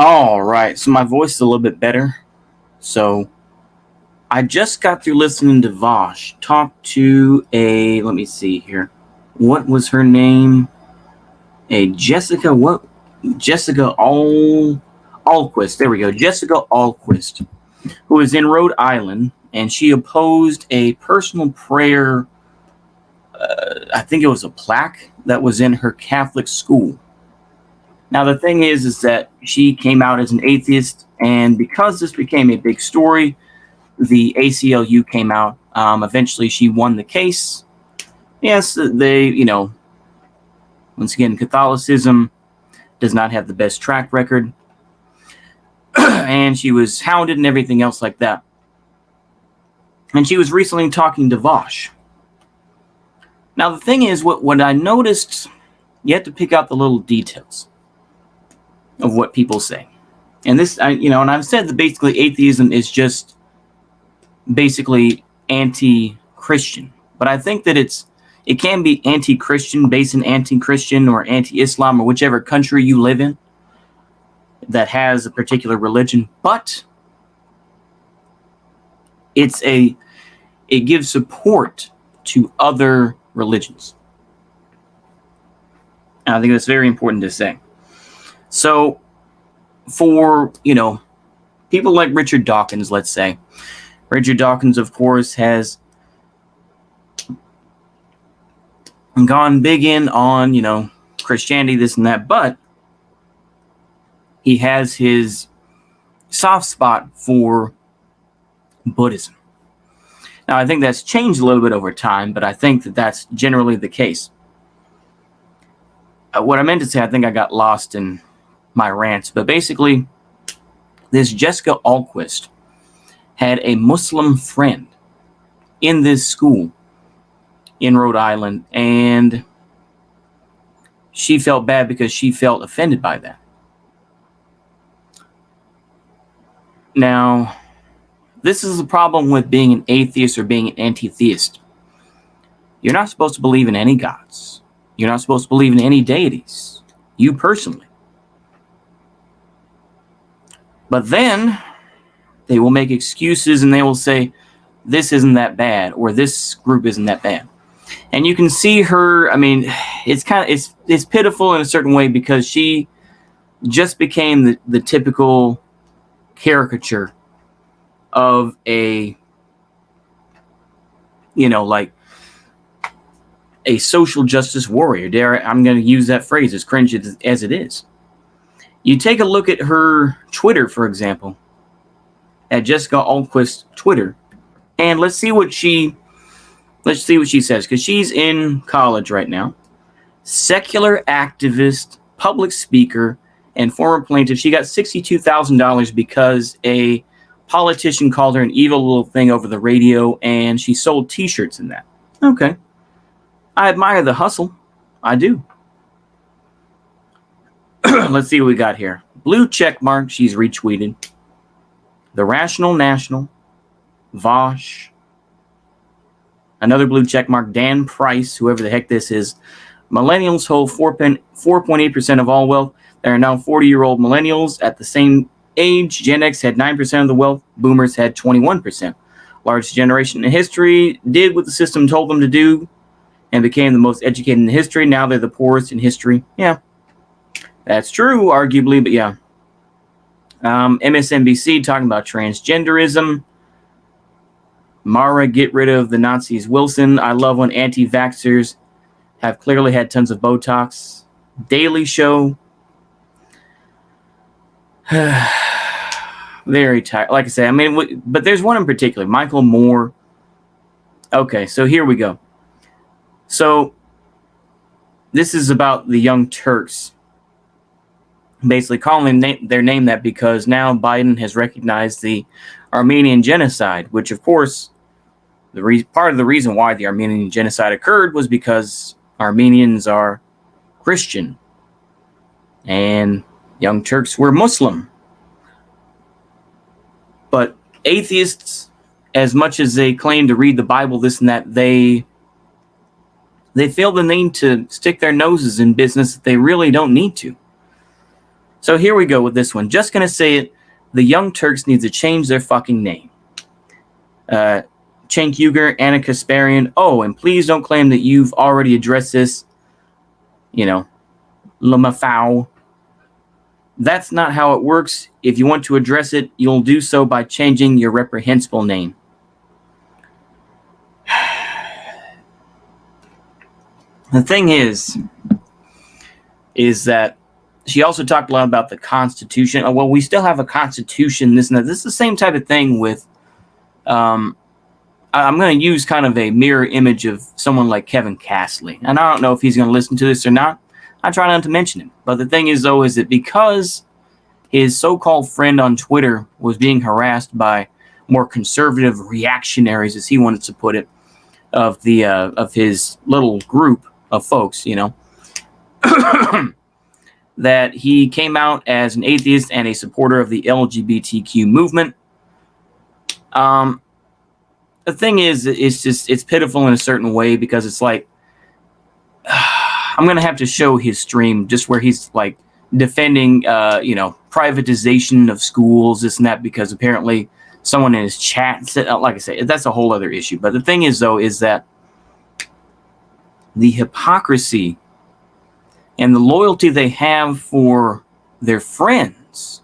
All right, so my voice is a little bit better. So I just got through listening to Vosh talk to let me see here. What was her name? Jessica Alquist. There we go. Jessica Alquist, who is in Rhode Island, and she opposed a personal prayer. I think it was a plaque that was in her Catholic school. Now, the thing is that she came out as an atheist, and because this became a big story, the ACLU came out. Eventually, she won the case. Yes, once again, Catholicism does not have the best track record, and she was hounded and everything else like that. And she was recently talking to Vosh. Now, the thing is, what I noticed, you have to pick out the little details of what people say. And this, and I've said that basically atheism is just basically anti-Christian. But I think that it can be anti-Christian, based in anti-Christian or anti-Islam or whichever country you live in that has a particular religion. But it gives support to other religions. And I think that's very important to say. So for, people like Richard Dawkins, let's say, Richard Dawkins, of course, has gone big in on, Christianity, this and that, but he has his soft spot for Buddhism. Now, I think that's changed a little bit over time, but I think that that's generally the case. What I meant to say, I think I got lost in my rants, but basically, this Jessica Alquist had a Muslim friend in this school in Rhode Island, and she felt bad because she felt offended by that. Now, this is the problem with being an atheist or being an anti-theist. You're not supposed to believe in any gods. You're not supposed to believe in any deities. You personally. But then they will make excuses and they will say, this isn't that bad, or this group isn't that bad. And you can see her, it's pitiful in a certain way because she just became the typical caricature of a social justice warrior. I'm going to use that phrase, as cringe as it is. You take a look at her Twitter, for example, at Jessica Alquist's Twitter, and let's see what she says, because she's in college right now. Secular activist, public speaker, and former plaintiff. She got $62,000 because a politician called her an evil little thing over the radio, and she sold T-shirts in that. Okay. I admire the hustle. I do. Let's see what we got here. Blue check mark, she's retweeted. The Rational National, Vosh, another blue check mark, Dan Price, whoever the heck this is. Millennials hold 4.8% of all wealth. There are now 40-year-old millennials. At the same age, Gen X had 9% of the wealth. Boomers had 21%. Largest generation in history did what the system told them to do and became the most educated in history. Now they're the poorest in history. Yeah, that's true, arguably, but yeah. MSNBC talking about transgenderism. Mara, get rid of the Nazis. Wilson, I love when anti-vaxxers have clearly had tons of Botox. Daily Show. Very tired. Like I said, but there's one in particular. Michael Moore. Okay, so here we go. So this is about the Young Turks. Basically calling their name that because now Biden has recognized the Armenian genocide, which, of course, part of the reason why the Armenian genocide occurred was because Armenians are Christian and Young Turks were Muslim. But atheists, as much as they claim to read the Bible, this and that, they feel the need to stick their noses in business that they really don't need to. So here we go with this one. Just going to say it. The Young Turks need to change their fucking name. Cenk Uygur, Anna Kasparian. Oh, and please don't claim that you've already addressed this. Lamafau. That's not how it works. If you want to address it, you'll do so by changing your reprehensible name. The thing is that she also talked a lot about the Constitution. Oh, well, we still have a Constitution, this and that. This is the same type of thing with, I'm going to use kind of a mirror image of someone like Kevin Castley. And I don't know if he's going to listen to this or not. I try not to mention him. But the thing is, though, is that because his so-called friend on Twitter was being harassed by more conservative reactionaries, as he wanted to put it, of his little group of folks, that he came out as an atheist and a supporter of the LGBTQ movement. The thing is, it's pitiful in a certain way, because it's like, I'm going to have to show his stream just where he's like defending, privatization of schools, this and that, because apparently someone in his chat said, like I say, that's a whole other issue. But the thing is, though, is that the hypocrisy and the loyalty they have for their friends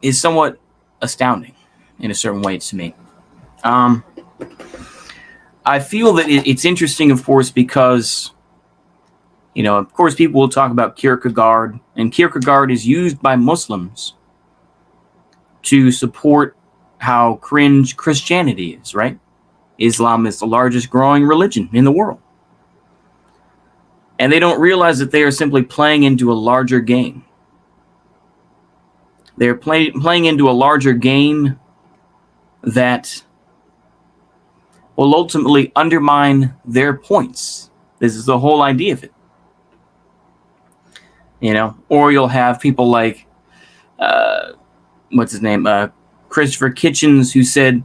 is somewhat astounding in a certain way to me. I feel that it's interesting, of course, because, of course, people will talk about Kierkegaard, and Kierkegaard is used by Muslims to support how cringe Christianity is, right? Islam is the largest growing religion in the world. And they don't realize that they are simply playing into a larger game. They're playing into a larger game that will ultimately undermine their points. This is the whole idea of it. Or you'll have people like, what's his name? Christopher Kitchens, who said,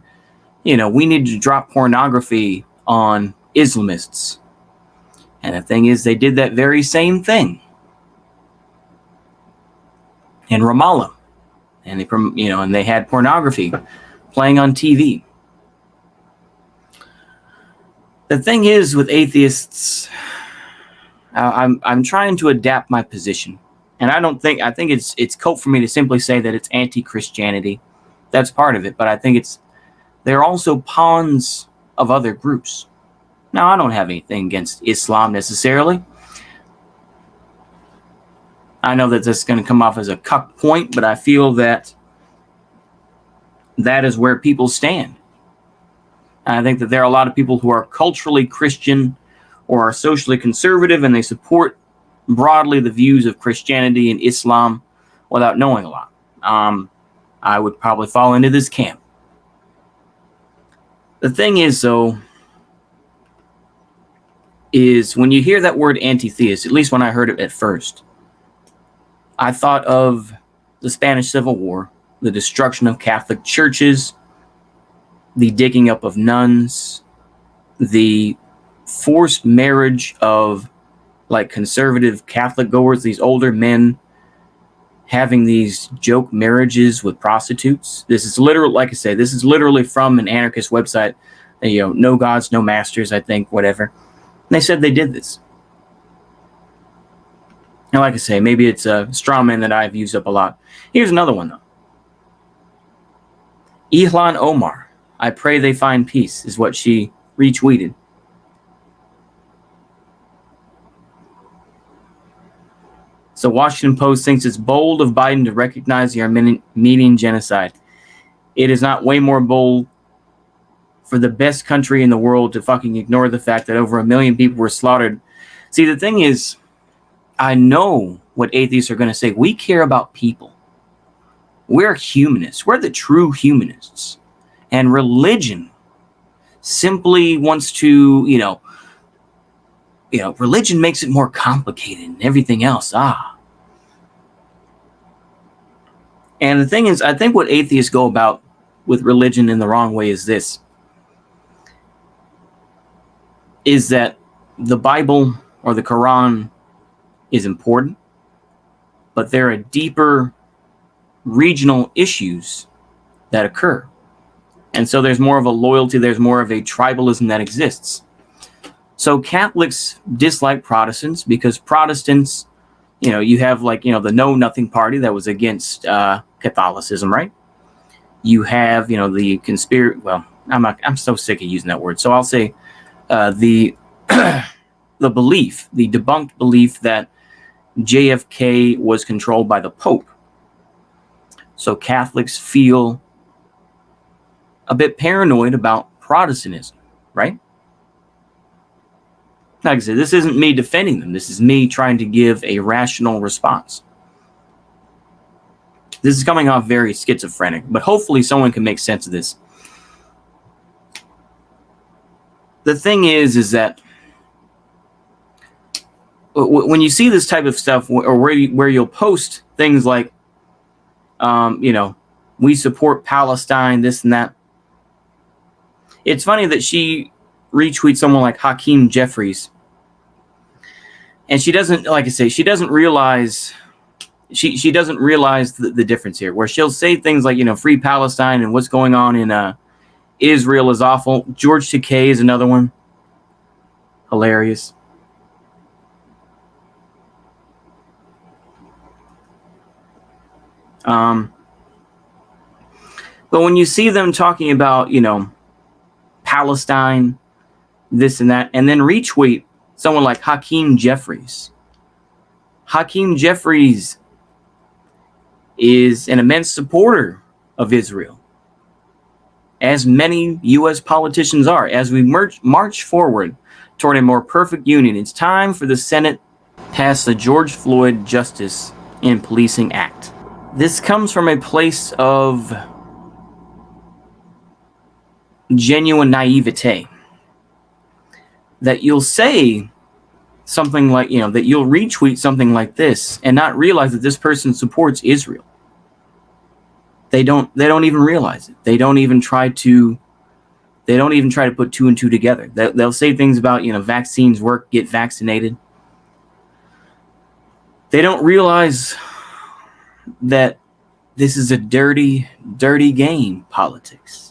we need to drop pornography on Islamists. And the thing is, they did that very same thing in Ramallah. And they had pornography playing on TV. The thing is with atheists, I'm trying to adapt my position, and I think it's cope for me to simply say that it's anti-Christianity. That's part of it, but I think they're also pawns of other groups. Now, I don't have anything against Islam necessarily. I know that this is going to come off as a cuck point, but I feel that is where people stand. And I think that there are a lot of people who are culturally Christian or are socially conservative, and they support broadly the views of Christianity and Islam without knowing a lot. I would probably fall into this camp. The thing is, though, is when you hear that word anti-theist, at least when I heard it at first, I thought of the Spanish Civil War, the destruction of Catholic churches, the digging up of nuns, the forced marriage of like conservative Catholic goers, these older men having these joke marriages with prostitutes. This is literally, like I say, this is literally from an anarchist website, no gods, no masters, I think, whatever. And they said they did this. And like I say, maybe it's a straw man that I've used up a lot. Here's another one, though. Ihlan Omar, I pray they find peace, is what she retweeted. So Washington Post thinks it's bold of Biden to recognize the Armenian genocide. It is not way more bold for the best country in the world to fucking ignore the fact that over 1 million people were slaughtered. See, the thing is, I know what atheists are going to say. We care about people. We're humanists. We're the true humanists. And religion simply wants to, religion makes it more complicated and everything else. And the thing is, I think what atheists go about with religion in the wrong way is this. Is that the Bible or the Quran is important, but there are deeper regional issues that occur. And so there's more of a loyalty, there's more of a tribalism that exists. So Catholics dislike Protestants because Protestants, you have the Know Nothing Party that was against Catholicism, right? You have, the conspiracy. Well, I'm so sick of using that word. So I'll say the belief, the debunked belief that JFK was controlled by the Pope. So Catholics feel a bit paranoid about Protestantism, right? Like I said, this isn't me defending them. This is me trying to give a rational response. This is coming off very schizophrenic, but hopefully someone can make sense of this. The thing is that when you see this type of stuff, or where you'll post things like, we support Palestine, this and that. It's funny that she retweets someone like Hakeem Jeffries, and she doesn't, like I say, she doesn't realize the difference here, where she'll say things like, free Palestine and what's going on in Israel is awful. George Takei is another one. Hilarious. But when you see them talking about, Palestine, this and that, and then retweet someone like Hakeem Jeffries. Hakeem Jeffries is an immense supporter of Israel, as many U.S. politicians are. As we march forward toward a more perfect union, it's time for the Senate to pass the George Floyd Justice in Policing Act. This comes from a place of genuine naivete, that you'll say something like, that you'll retweet something like this and not realize that this person supports Israel. They don't even realize it. They don't even try to put two and two together. They'll say things about, vaccines work, get vaccinated. They don't realize that this is a dirty, dirty game, politics.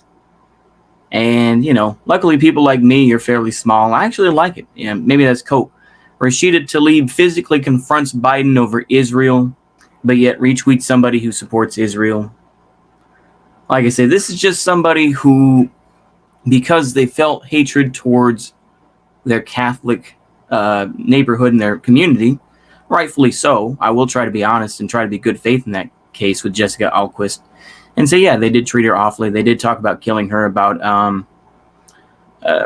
And, luckily people like me are fairly small. I actually like it. Maybe that's Cope. Rashida Tlaib physically confronts Biden over Israel, but yet retweets somebody who supports Israel. Like I say, this is just somebody who, because they felt hatred towards their Catholic neighborhood and their community, rightfully so. I will try to be honest and try to be good faith in that case with Jessica Alquist. And so, yeah, they did treat her awfully. They did talk about killing her, about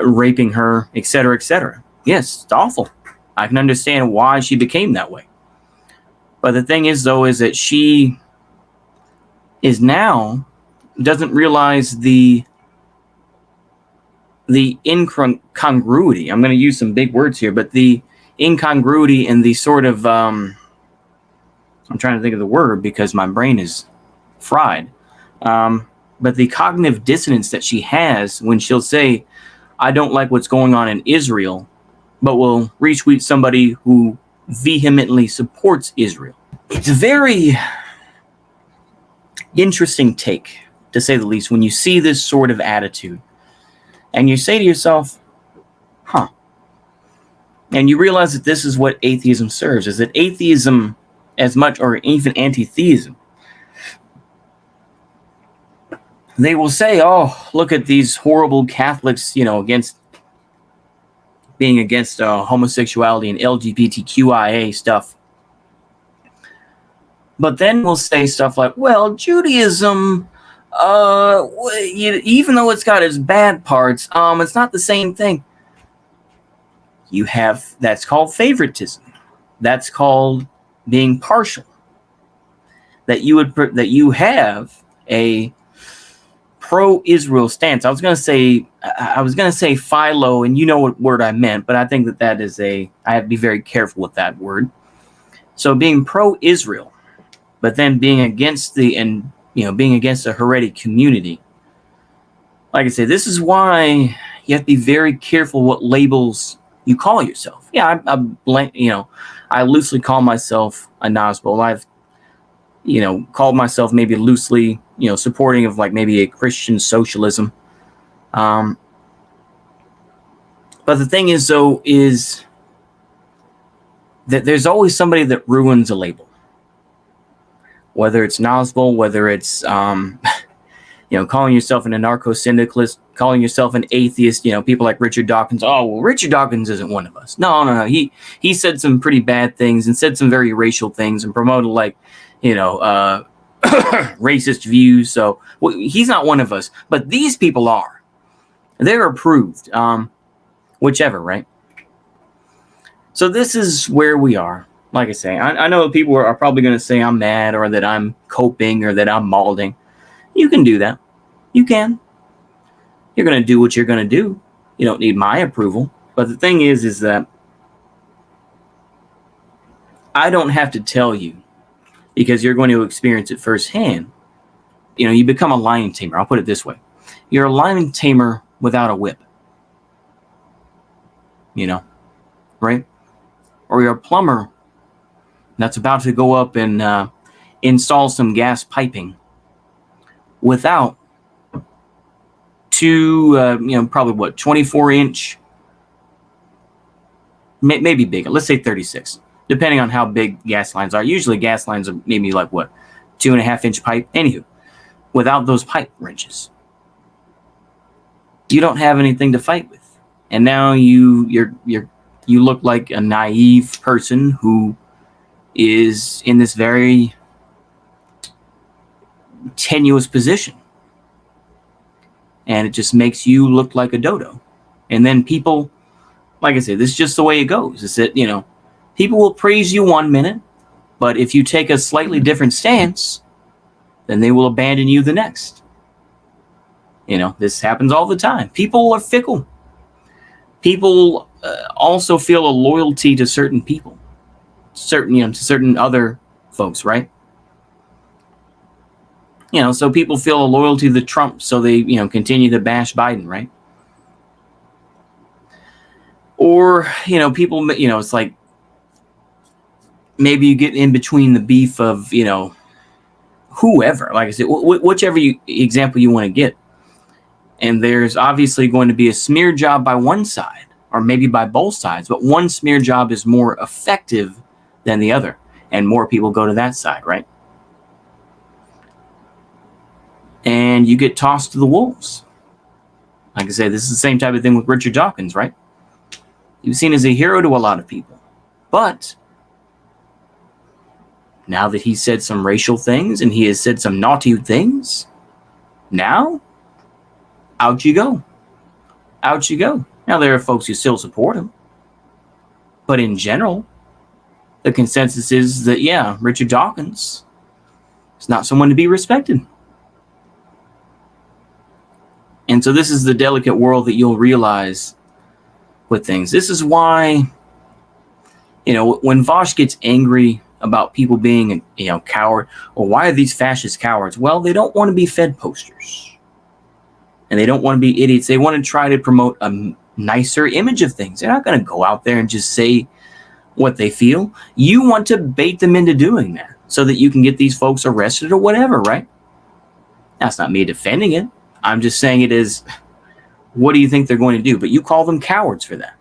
raping her, etc., etc. Yes, it's awful. I can understand why she became that way. But the thing is, though, is that she is now doesn't realize the incongruity. I'm going to use some big words here, but the incongruity and the sort of I'm trying to think of the word because my brain is fried. But the cognitive dissonance that she has when she'll say, I don't like what's going on in Israel, but will retweet somebody who vehemently supports Israel. It's a very interesting take, to say the least, when you see this sort of attitude. And you say to yourself, huh. And you realize that this is what atheism serves, is that atheism, as much, or even anti-theism, they will say, oh, look at these horrible Catholics, against being against homosexuality and LGBTQIA stuff. But then we'll say stuff like, well, Judaism, even though it's got its bad parts, it's not the same thing. That's called favoritism. That's called being partial. That you have a pro-Israel stance. I was going to say philo, and you know what word I meant, but I think that is I have to be very careful with that word. So being pro-Israel, but then being against being against a heretic community. Like I say, this is why you have to be very careful what labels you call yourself. Yeah, I loosely call myself a Nazbol. I've, called myself maybe loosely, supporting of like maybe a Christian socialism. But the thing is, though, is that there's always somebody that ruins a label. Whether it's Nazbol, whether it's, calling yourself an anarcho-syndicalist, calling yourself an atheist, people like Richard Dawkins. Oh, well, Richard Dawkins isn't one of us. No. He said some pretty bad things and said some very racial things and promoted racist views. So he's not one of us. But these people are. They're approved. Whichever, right? So this is where we are. Like I say, I know people are probably going to say I'm mad or that I'm coping or that I'm malding. You can do that. You can. You're going to do what you're going to do. You don't need my approval. But the thing is that I don't have to tell you because you're going to experience it firsthand. You become a lion tamer. I'll put it this way. You're a lion tamer without a whip. Right? Or you're a plumber that's about to go up and install some gas piping without two, probably 24-inch, maybe bigger. Let's say 36, depending on how big gas lines are. Usually gas lines are maybe 2.5-inch pipe. Anywho, without those pipe wrenches, you don't have anything to fight with. And now you look like a naive person who is in this very tenuous position. And it just makes you look like a dodo. And then people, like I said, this is just the way it goes. Is that, people will praise you one minute, but if you take a slightly different stance, then they will abandon you the next. This happens all the time. People are fickle. People also feel a loyalty to certain people, to certain other folks, right? So people feel a loyalty to Trump, so they, continue to bash Biden, right? Or, people, it's like maybe you get in between the beef of, whoever, like I said, whichever example you want to get. And there's obviously going to be a smear job by one side, or maybe by both sides, but one smear job is more effective than the other, and more people go to that side, right? And you get tossed to the wolves. Like I say, this is the same type of thing with Richard Dawkins, right? He was seen as a hero to a lot of people. But now that he said some racial things and he has said some naughty things, now, out you go. Out you go. Now, there are folks who still support him. But in general, the consensus is that, yeah, Richard Dawkins is not someone to be respected. And so this is the delicate world that you'll realize with things. This is why, when Vosh gets angry about people being, coward, or why are these fascist cowards? Well, they don't want to be Fed posters. And they don't want to be idiots. They want to try to promote a nicer image of things. They're not going to go out there and just say what they feel. You want to bait them into doing that so that you can get these folks arrested or whatever, right? That's not me defending it. I'm just saying it is, what do you think they're going to do? But you call them cowards for that.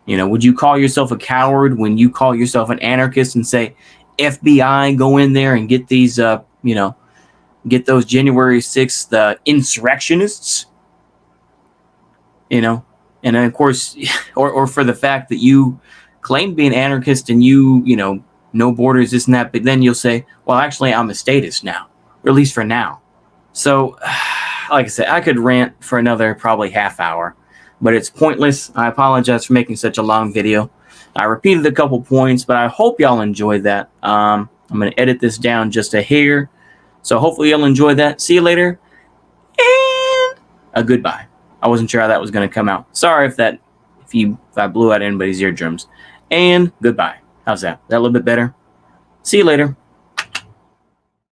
Would you call yourself a coward when you call yourself an anarchist and say, FBI, go in there and get these, get those January 6th insurrectionists? And then, of course, or for the fact that you claim to be an anarchist and you, no borders, this and that, but then you'll say, well, actually, I'm a statist now, or at least for now. So, like I said, I could rant for another probably half hour, but it's pointless. I apologize for making such a long video. I repeated a couple points, but I hope y'all enjoyed that. I'm going to edit this down just a hair. So hopefully you'll enjoy that. See you later. And a goodbye. I wasn't sure how that was going to come out. Sorry if I blew out anybody's eardrums. And goodbye. How's that? Is that a little bit better? See you later.